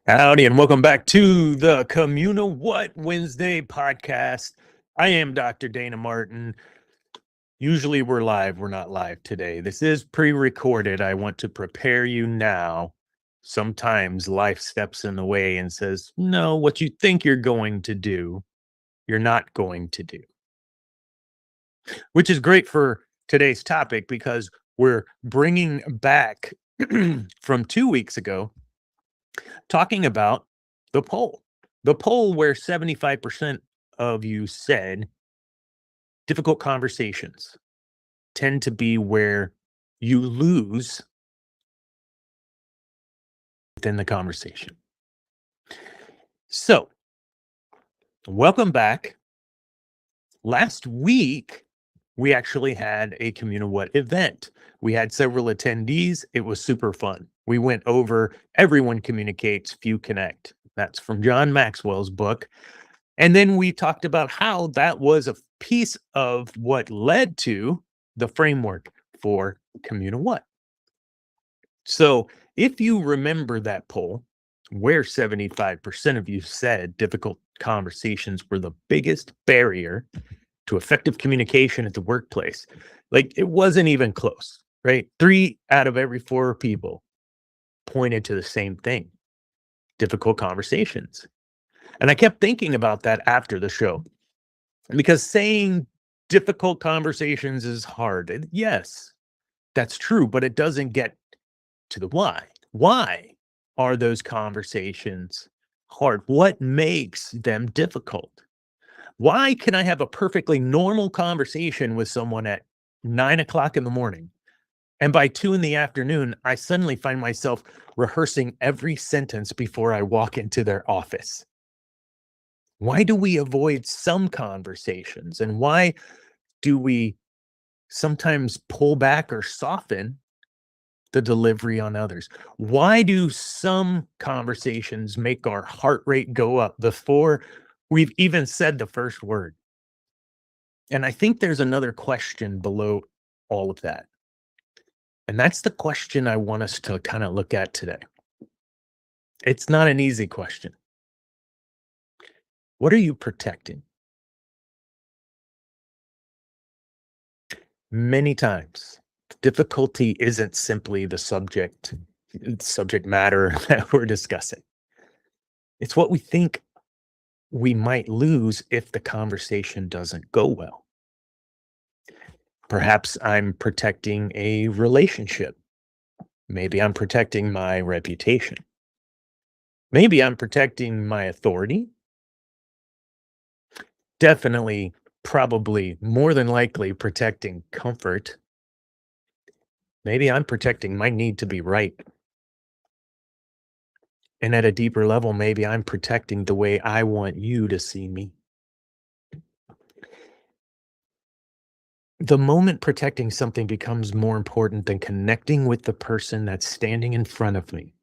Howdy, and welcome back to the Communiwhat Wednesday podcast. I am Dr. Dana Martin. Usually we're live. We're not live today. This is pre-recorded. I want to prepare you now. Sometimes life steps in the way and says, no, what you think you're going to do, you're not going to do. Which is great for today's topic because we're bringing back from 2 weeks ago talking about The poll. The poll where 75% of you said difficult conversations tend to be where you lose within the conversation. So, welcome back. Last week, we actually had a Communiwhat event. We had several attendees. It was super fun. We went over Everyone Communicates, Few Connect. That's from John Maxwell's book. And then we talked about how that was a piece of what led to the framework for Communiwhat. So if you remember that poll, where 75% of you said difficult conversations were the biggest barrier to effective communication at the workplace, like it wasn't even close, right? 3 out of every 4 people pointed to the same thing: difficult conversations. And I kept thinking about that after the show because saying difficult conversations is hard. Yes, that's true, but it doesn't get to the why. Why are those conversations hard? What makes them difficult? Why can I have a perfectly normal conversation with someone at 9 o'clock in the morning, and by 2 in the afternoon, I suddenly find myself rehearsing every sentence before I walk into their office? Why do we avoid some conversations? And why do we sometimes pull back or soften the delivery on others? Why do some conversations make our heart rate go up before we've even said the first word? And I think there's another question below all of that. And that's the question I want us to kind of look at today. It's not an easy question. What are you protecting? Many times, difficulty isn't simply the subject matter that we're discussing. It's what we think we might lose if the conversation doesn't go well. Perhaps I'm protecting a relationship. Maybe I'm protecting my reputation. Maybe I'm protecting my authority. Definitely, probably, more than likely protecting comfort. Maybe I'm protecting my need to be right. And at a deeper level, maybe I'm protecting the way I want you to see me. The moment protecting something becomes more important than connecting with the person that's standing in front of me,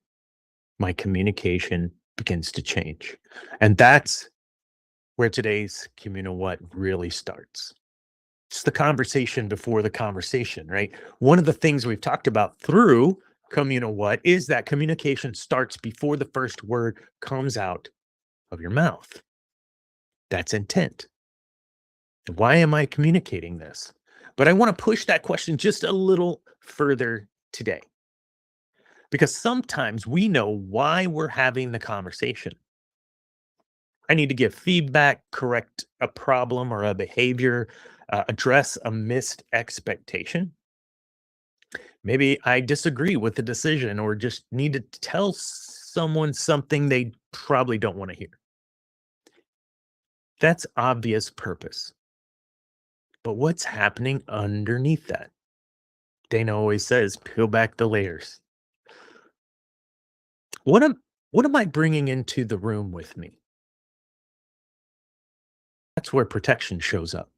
my communication begins to change. And that's where today's Communiwhat really starts. It's the conversation before the conversation, right? One of the things we've talked about through Communiwhat is that communication starts before the first word comes out of your mouth. That's intent. Why am I communicating this? But I want to push that question just a little further today, because sometimes we know why we're having the conversation. I need to give feedback, correct a problem or a behavior, address a missed expectation. Maybe I disagree with the decision or just need to tell someone something they probably don't want to hear. That's obvious purpose. But what's happening underneath that? Dana always says, peel back the layers. What am what am I bringing into the room with me? That's where protection shows up.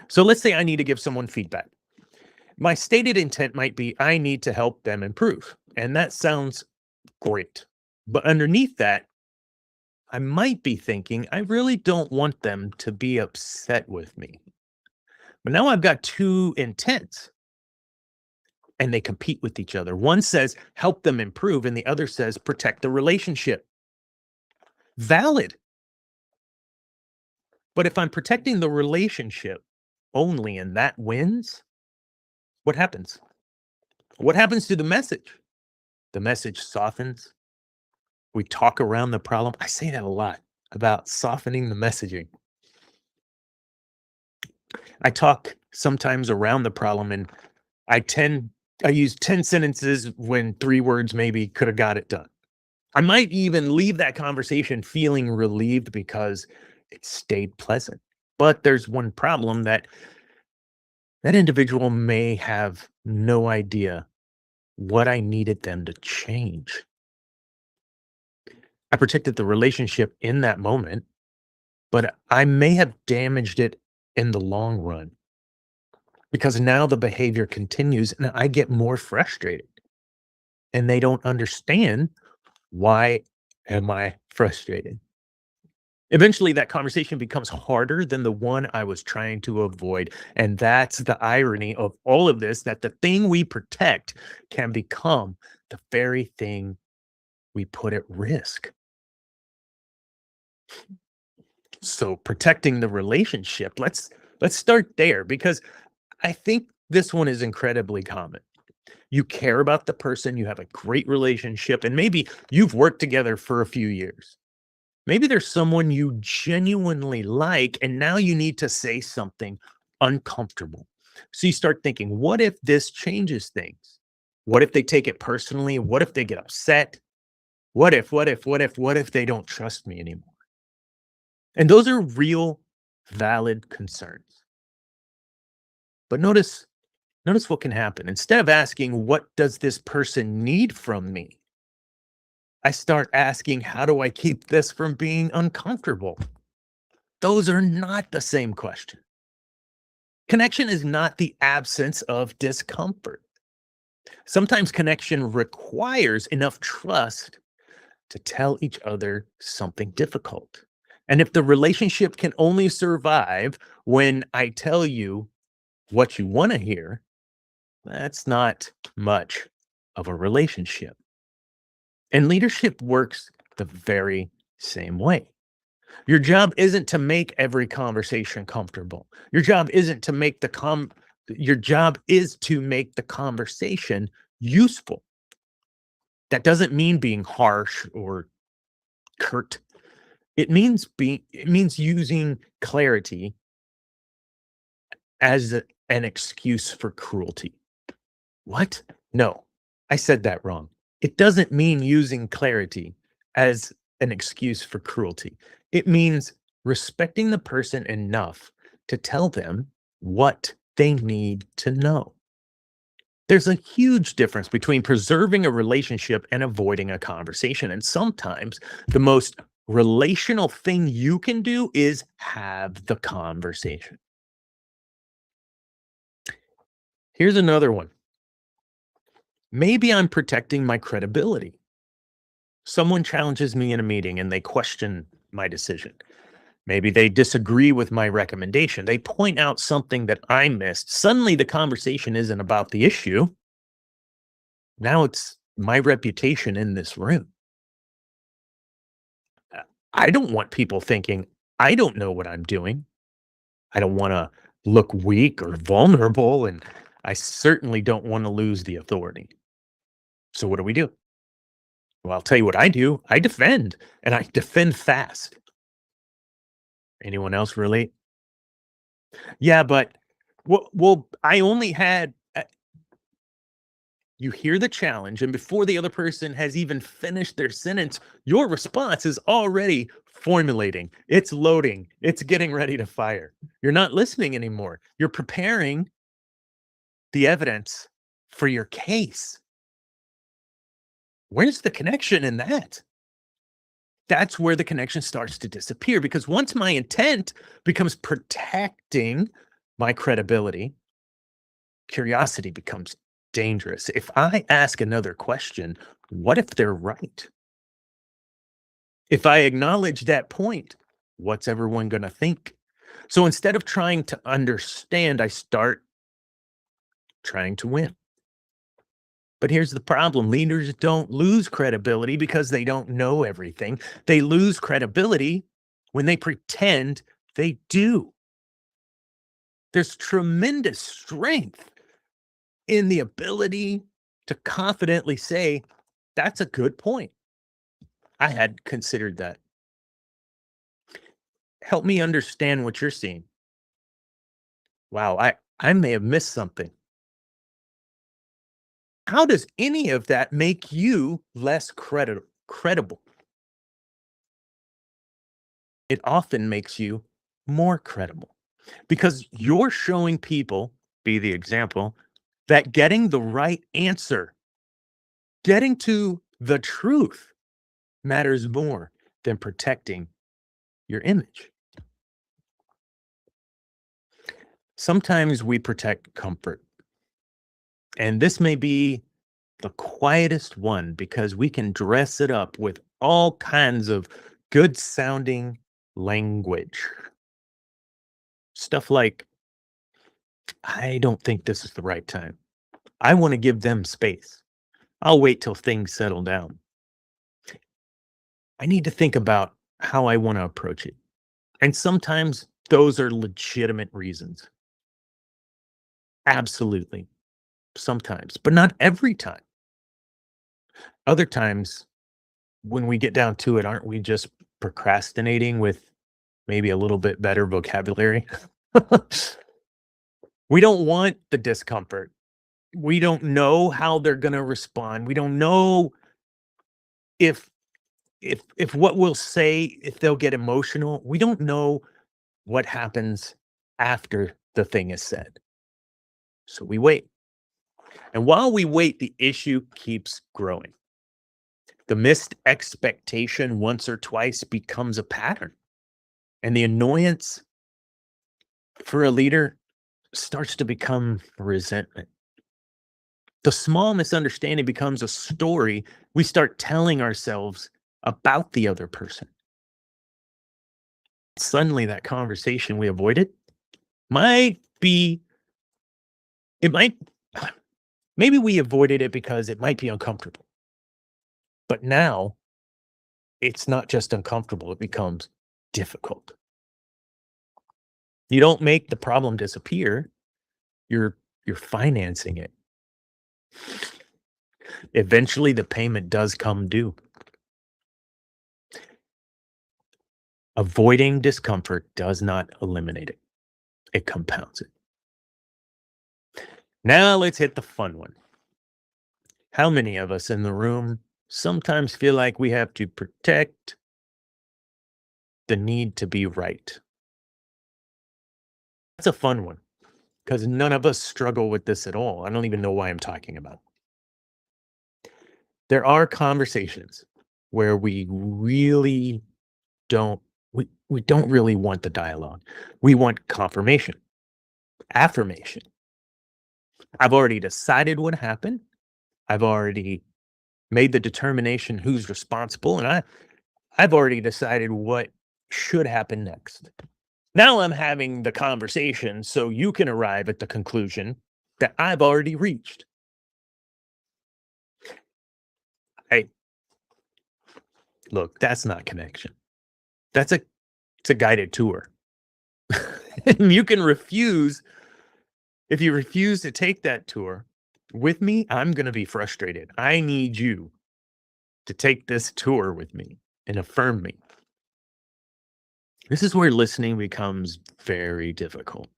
So let's say I need to give someone feedback. My stated intent might be I need to help them improve. And that sounds great. But underneath that, I might be thinking, I really don't want them to be upset with me. But now I've got two intents and they compete with each other. One says help them improve, and the other says protect the relationship. Valid. But if I'm protecting the relationship only and that wins, what happens? What happens to the message? The message softens. We talk around the problem. I say that a lot about softening the messaging. I talk sometimes around the problem and I use 10 sentences when 3 words maybe could have got it done. I might even leave that conversation feeling relieved because it stayed pleasant. But there's one problem that that individual may have no idea what I needed them to change. I protected the relationship in that moment, but I may have damaged it in the long run because now the behavior continues and I get more frustrated and they don't understand why am I frustrated. Eventually, that conversation becomes harder than the one I was trying to avoid. And that's the irony of all of this, that the thing we protect can become the very thing we put at risk. So protecting the relationship, let's start there because I think this one is incredibly common. You care about the person, you have a great relationship, and maybe you've worked together for a few years. Maybe there's someone you genuinely like, and now you need to say something uncomfortable. So you start thinking, what if this changes things? What if they take it personally? What if they get upset? What if they don't trust me anymore? And those are real, valid concerns. But notice what can happen. Instead of asking, what does this person need from me? I start asking, how do I keep this from being uncomfortable? Those are not the same question. Connection is not the absence of discomfort. Sometimes connection requires enough trust to tell each other something difficult. And if the relationship can only survive when I tell you what you want to hear, that's not much of a relationship. And leadership works the very same way. Your job isn't to make every conversation comfortable. Your job is to make the conversation useful. That doesn't mean being harsh or curt. It means using clarity as an excuse for cruelty. What? No, I said that wrong. It doesn't mean using clarity as an excuse for cruelty. It means respecting the person enough to tell them what they need to know. There's a huge difference between preserving a relationship and avoiding a conversation. And sometimes the most relational thing you can do is have the conversation. Here's another one. Maybe I'm protecting my credibility. Someone challenges me in a meeting and they question my decision. Maybe they disagree with my recommendation. They point out something that I missed. Suddenly, the conversation isn't about the issue. Now it's my reputation in this room. Uh, I don't want people thinking I don't know what I'm doing. I don't want to look weak or vulnerable. And I certainly don't want to lose the authority. So, what do we do? Well, I'll tell you what I do. I defend and I defend fast. Anyone else relate? Yeah, but I only had you hear the challenge, and before the other person has even finished their sentence, your response is already formulating. It's loading. It's getting ready to fire. You're not listening anymore. You're preparing the evidence for your case. Where's the connection in that? That's where the connection starts to disappear because once my intent becomes protecting my credibility, curiosity becomes dangerous. If I ask another question, what if they're right? If I acknowledge that point, what's everyone going to think? So instead of trying to understand, I start trying to win. But here's the problem: leaders don't lose credibility because they don't know everything. They lose credibility when they pretend they do. There's tremendous strength in the ability to confidently say, that's a good point. I had considered that. Help me understand what you're seeing. Wow, I may have missed something. How does any of that make you less credible? credible. It often makes you more credible because you're showing people, be the example, that getting the right answer, getting to the truth matters more than protecting your image. Sometimes we protect comfort, and this may be the quietest one because we can dress it up with all kinds of good sounding language. Stuff like, I don't think this is the right time. I want to give them space. I'll wait till things settle down. I need to think about how I want to approach it. And sometimes those are legitimate reasons. Absolutely. Sometimes, but not every time. Other times, when we get down to it, aren't we just procrastinating with maybe a little bit better vocabulary? We don't want the discomfort. We don't know how they're going to respond. We don't know if if what we'll say, if they'll get emotional. We don't know what happens after the thing is said. So we wait. And while we wait, the issue keeps growing. The missed expectation once or twice becomes a pattern. And the annoyance for a leader starts to become resentment. The small misunderstanding becomes a story we start telling ourselves about the other person. Suddenly, that conversation we avoided might be, it might, maybe we avoided it because it might be uncomfortable. But now it's not just uncomfortable, it becomes difficult. You don't make the problem disappear, you're you're financing it. Eventually the payment does come due. Avoiding discomfort does not eliminate it. It compounds it. Now let's hit the fun one. How many of us in the room sometimes feel like we have to protect the need to be right? That's a fun one because none of us struggle with this at all. I don't even know why I'm talking about it. There are conversations where don't we don't really want the dialogue. We want confirmation, affirmation. I've already decided what happened. I've already made the determination who's responsible, and I've already decided what should happen next. Now I'm having the conversation so you can arrive at the conclusion that I've already reached. Hey, look, that's not connection. That's a it's a guided tour. And you can refuse. If you refuse to take that tour with me, I'm going to be frustrated. I need you to take this tour with me and affirm me. This is where listening becomes very difficult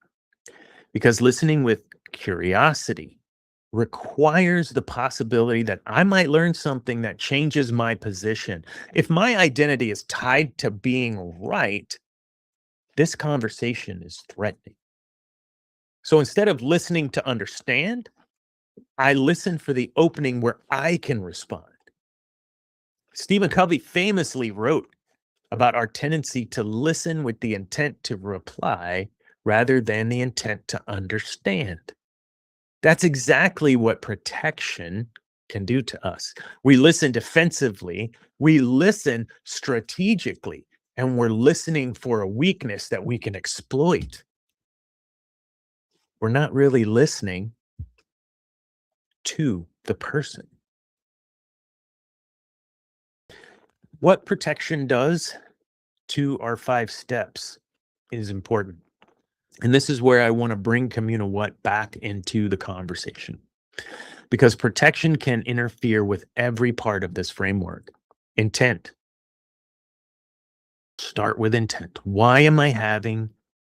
because listening with curiosity requires the possibility that I might learn something that changes my position. If my identity is tied to being right, this conversation is threatening. So instead of listening to understand, I listen for the opening where I can respond. Stephen Covey famously wrote about our tendency to listen with the intent to reply rather than the intent to understand. That's exactly what protection can do to us. We listen defensively, we listen strategically, and we're listening for a weakness that we can exploit. We're not really listening to the person. What protection does to our 5 steps is important. And this is where I want to bring Communiwhat back into the conversation because protection can interfere with every part of this framework. Intent. Start with intent. Why am I having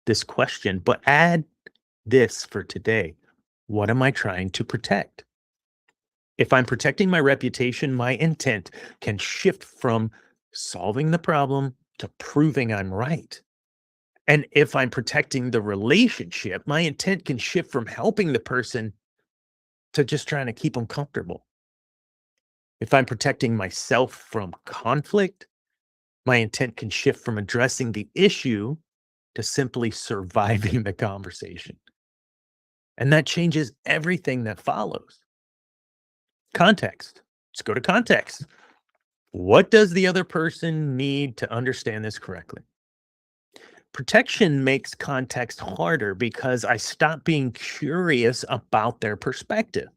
this question? But add this for today. What am I trying to protect? If I'm protecting my reputation, my intent can shift from solving the problem to proving I'm right. And if I'm protecting the relationship, my intent can shift from helping the person to just trying to keep them comfortable. If I'm protecting myself from conflict, my intent can shift from addressing the issue to simply surviving the conversation. And that changes everything that follows. Context. Let's go to context. What does the other person need to understand this correctly? Protection makes context harder because I stop being curious about their perspective.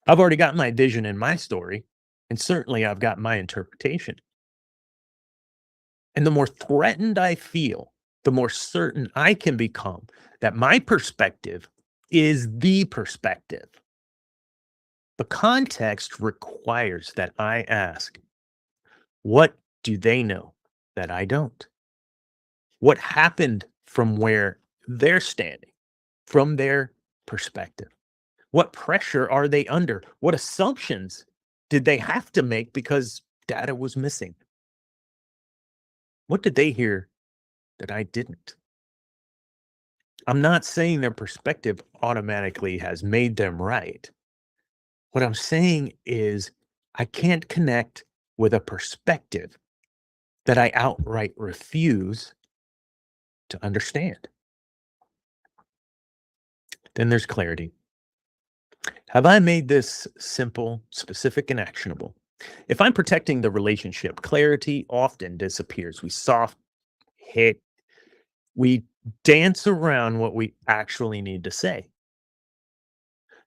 I've already got my vision in my story, and certainly I've got my interpretation. And the more threatened I feel, the more certain I can become that my perspective is the perspective. The context requires that I ask, what do they know that I don't? What happened from where they're standing, from their perspective? What pressure are they under? What assumptions did they have to make because data was missing? What did they hear that I didn't? I'm not saying their perspective automatically has made them right. What I'm saying is I can't connect with a perspective that I outright refuse to understand. Then there's clarity. Have I made this simple, specific, and actionable? If I'm protecting the relationship, clarity often disappears. We soft hit, we dance around what we actually need to say.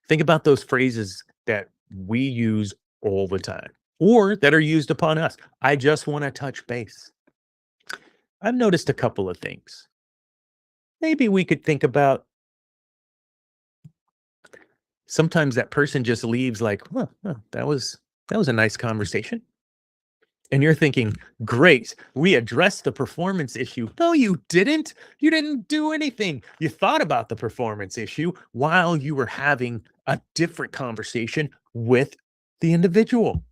Think about those phrases that we use all the time or that are used upon us. I just want to touch base. I've noticed a couple of things. Maybe we could think about sometimes that person just leaves like, that was a nice conversation. And you're thinking, great, we addressed the performance issue. No, you didn't. You didn't do anything. You thought about the performance issue while you were having a different conversation with the individual.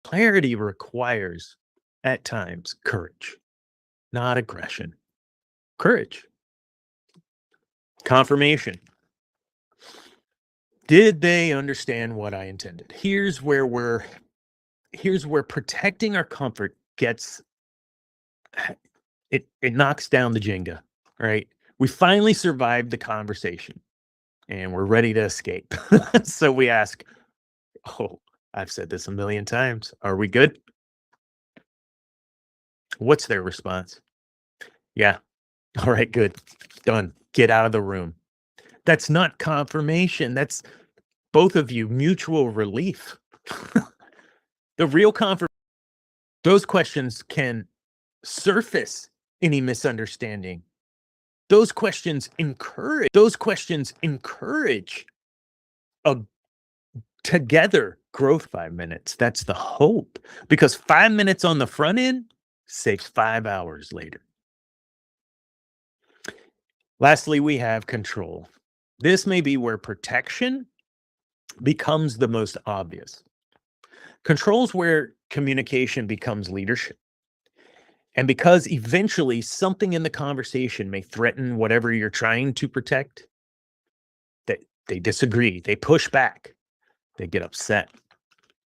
Clarity requires, at times, courage, not aggression. Courage, confirmation. Did they understand what I intended? Here's where protecting our comfort gets it knocks down the Jenga, right? We finally survived the conversation and we're ready to escape. So we ask, "Oh, I've said this a million times. Are we good?" What's their response? Yeah. All right, good. Done. Get out of the room. That's not confirmation. That's both of you mutual relief. The real confirmation, those questions can surface any misunderstanding. Those questions encourage a together growth. 5 minutes. That's the hope. Because 5 minutes on the front end saves 5 hours later. Lastly, we have control. This may be where protection becomes the most obvious. Control's where communication becomes leadership. And because eventually something in the conversation may threaten whatever you're trying to protect, they disagree, they push back, they get upset.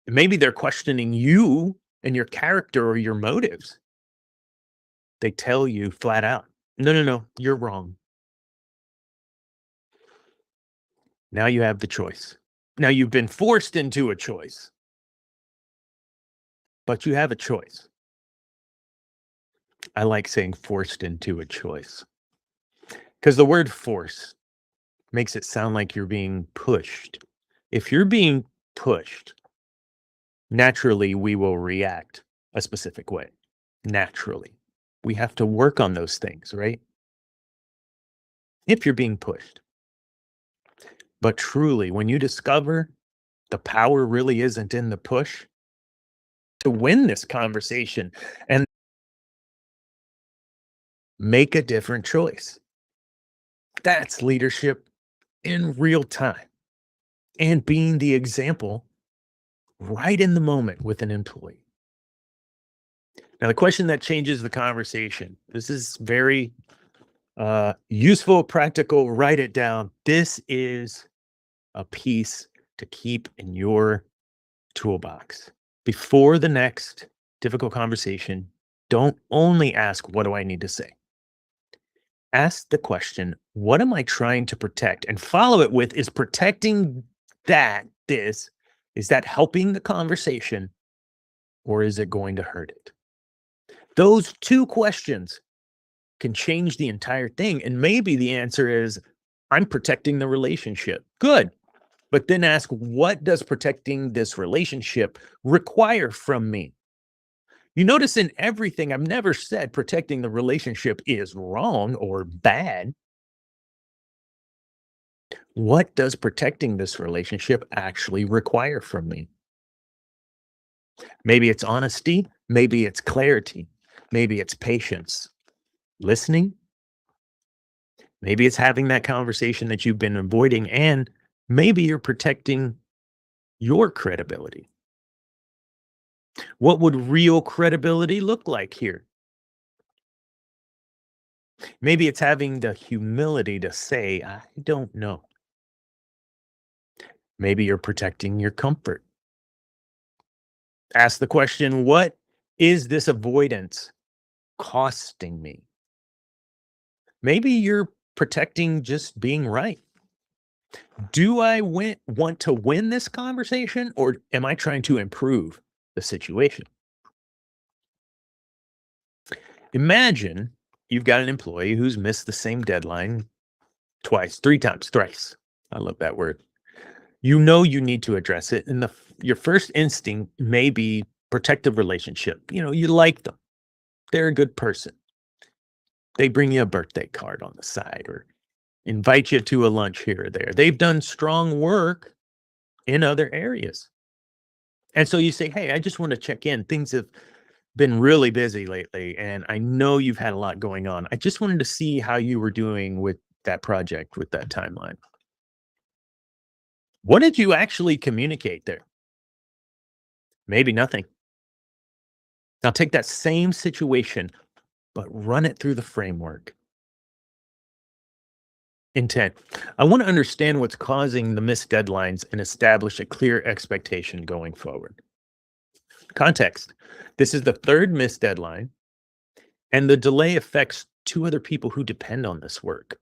Maybe they're questioning you and your character or your motives. They tell you flat out, no, no, no, you're wrong. Now you have the choice. Now you've been forced into a choice, but you have a choice. I like saying forced into a choice because the word force makes it sound like you're being pushed. If you're being pushed, naturally we will react a specific way. Naturally. We have to work on those things, right? If you're being pushed. But truly, when you discover the power really isn't in the push to win this conversation and make a different choice, that's leadership in real time. and being the example right in the moment with an employee. Now, the question that changes the conversation. This is very useful, practical. Write it down. This is a piece to keep in your toolbox. Before the next difficult conversation, don't only ask, what do I need to say? Ask the question, what am I trying to protect? And follow it with, is protecting is that helping the conversation or is it going to hurt it? Those two questions can change the entire thing. And maybe the answer is, I'm protecting the relationship. Good. But then ask, what does protecting this relationship require from me? You notice in everything, I've never said protecting the relationship is wrong or bad. What does protecting this relationship actually require from me? Maybe it's honesty, maybe it's clarity, maybe it's patience, listening, maybe it's having that conversation that you've been avoiding, and maybe you're protecting your credibility. What would real credibility look like here? Maybe it's having the humility to say, I don't know. Maybe you're protecting your comfort. Ask the question, what is this avoidance costing me? Maybe you're protecting just being right. Do want to win this conversation or am I trying to improve the situation? Imagine you've got an employee who's missed the same deadline twice, three times, thrice. I love that word. You know you need to address it. And your first instinct may be protective relationship. You like them. They're a good person. They bring you a birthday card on the side or invite you to a lunch here or there. They've done strong work in other areas. And so you say, hey, I just want to check in. Things have been really busy lately, and I know you've had a lot going on. I just wanted to see how you were doing with that project, with that timeline. What did you actually communicate there? Maybe nothing. Now take that same situation, but run it through the framework. Intent. I want to understand what's causing the missed deadlines and establish a clear expectation going forward. Context. This is the third missed deadline, and the delay affects two other people who depend on this work.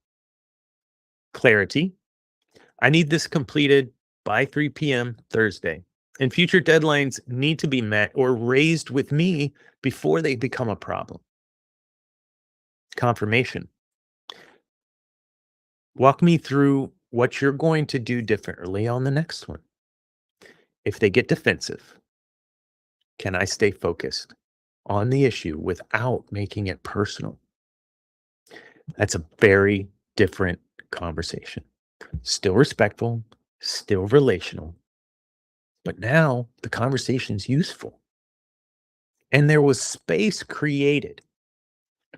Clarity. I need this completed by 3 p.m. Thursday, and future deadlines need to be met or raised with me before they become a problem. Confirmation. Walk me through what you're going to do differently on the next one. If they get defensive, can I stay focused on the issue without making it personal? That's a very different conversation. Still respectful, still relational, but now the conversation's useful. And there was space created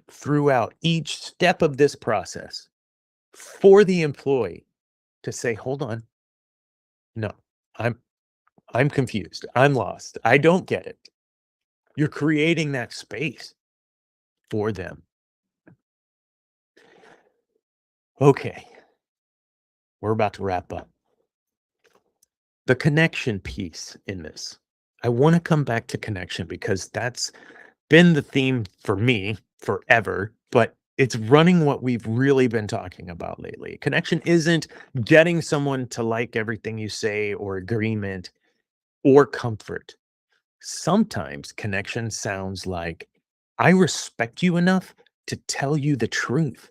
throughout each step of this process for the employee to say, hold on, no, I'm I'm confused. I'm lost. I don't get it. You're creating that space for them. Okay, we're about to wrap up. The connection piece in this. I want to come back to connection because that's been the theme for me forever, but it's running what we've really been talking about lately. Connection isn't getting someone to like everything you say or agreement or comfort. Sometimes connection sounds like, I respect you enough to tell you the truth.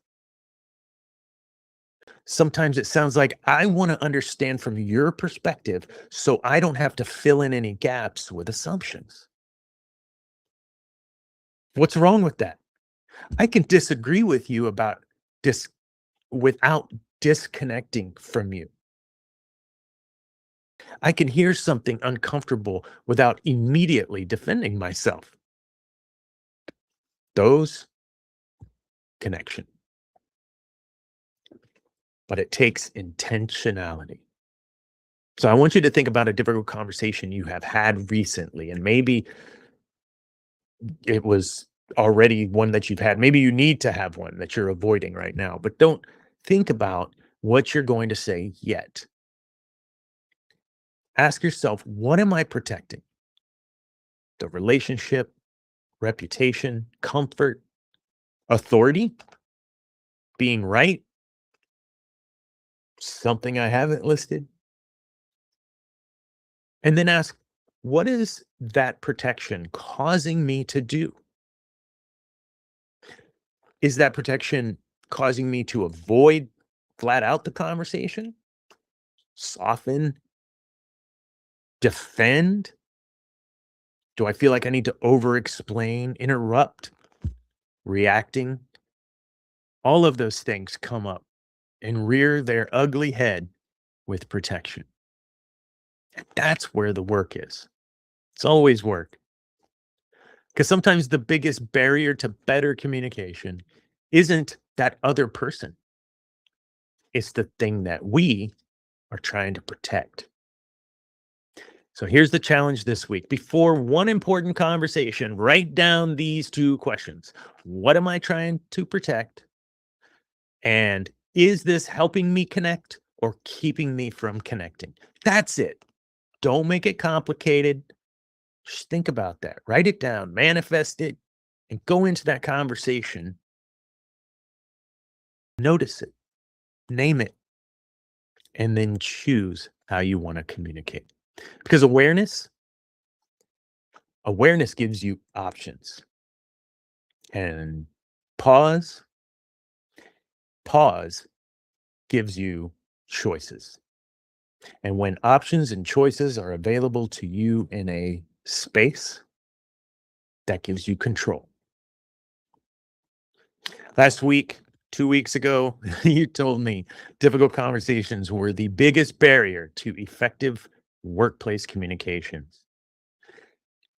Sometimes it sounds like, I want to understand from your perspective so I don't have to fill in any gaps with assumptions. What's wrong with that? I can disagree with you about dis without disconnecting from you. I can hear something uncomfortable without immediately defending myself. Those connection. But it takes intentionality. So I want you to think about a difficult conversation you have had recently, and maybe it was already one that you've had. Maybe you need to have one that you're avoiding right now, but don't think about what you're going to say yet. Ask yourself, what am I protecting? The relationship, reputation, comfort, authority, being right, something I haven't listed. And then ask, what is that protection causing me to do? Is that protection causing me to avoid flat out the conversation, soften, defend? Do I feel like I need to over explain, interrupt, reacting? All of those things come up and rear their ugly head with protection. And that's where the work is. It's always work. Because sometimes the biggest barrier to better communication isn't that other person, it's the thing that we are trying to protect. So here's the challenge this week. Before one important conversation, write down these two questions. What am I trying to protect? And is this helping me connect or keeping me from connecting? That's it. Don't make it complicated. Just think about that. Write it down, manifest it, and go into that conversation. Notice it, name it, and then choose how you want to communicate. Because awareness gives you options. And pause gives you choices. And when options and choices are available to you in a space, that gives you control. Last week, 2 weeks ago, you told me difficult conversations were the biggest barrier to effective workplace communications.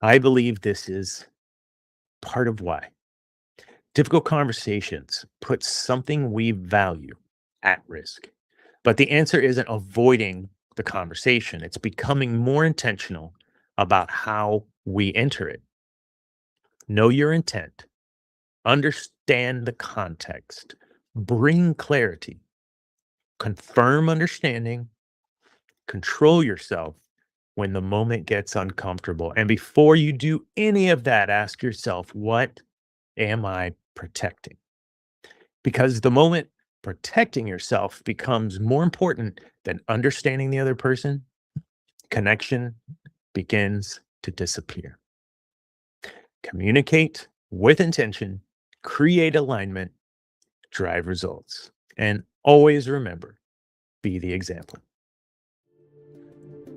I believe this is part of why. Difficult conversations put something we value at risk. But the answer isn't avoiding the conversation, it's becoming more intentional about how we enter it. Know your intent, understand the context, bring clarity, confirm understanding, control yourself when the moment gets uncomfortable. And before you do any of that, ask yourself, what am I protecting? Because the moment protecting yourself becomes more important than understanding the other person, connection begins to disappear. Communicate with intention, create alignment, drive results. And always remember, be the example.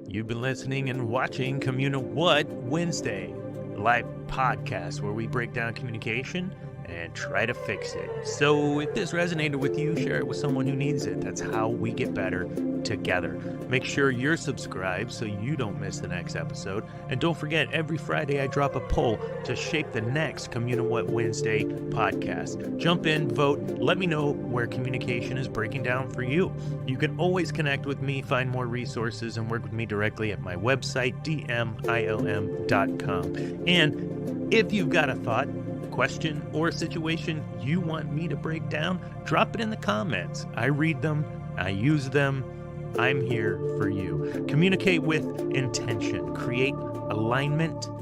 You've been listening and watching Communiwhat Wednesday, a live podcast where we break down communication and try to fix it. So if this resonated with you, share it with someone who needs it. That's how we get better together. Make sure you're subscribed so you don't miss the next episode. And don't forget, every Friday I drop a poll to shape the next Communiwhat Wednesday podcast. Jump in, vote, let me know where communication is breaking down for you. You can always connect with me, find more resources, and work with me directly at my website, dmilm.com. And if you've got a thought, question, or a situation you want me to break down, drop it in the comments. I read them, I use them. I'm here for you. Communicate with intention, create alignment,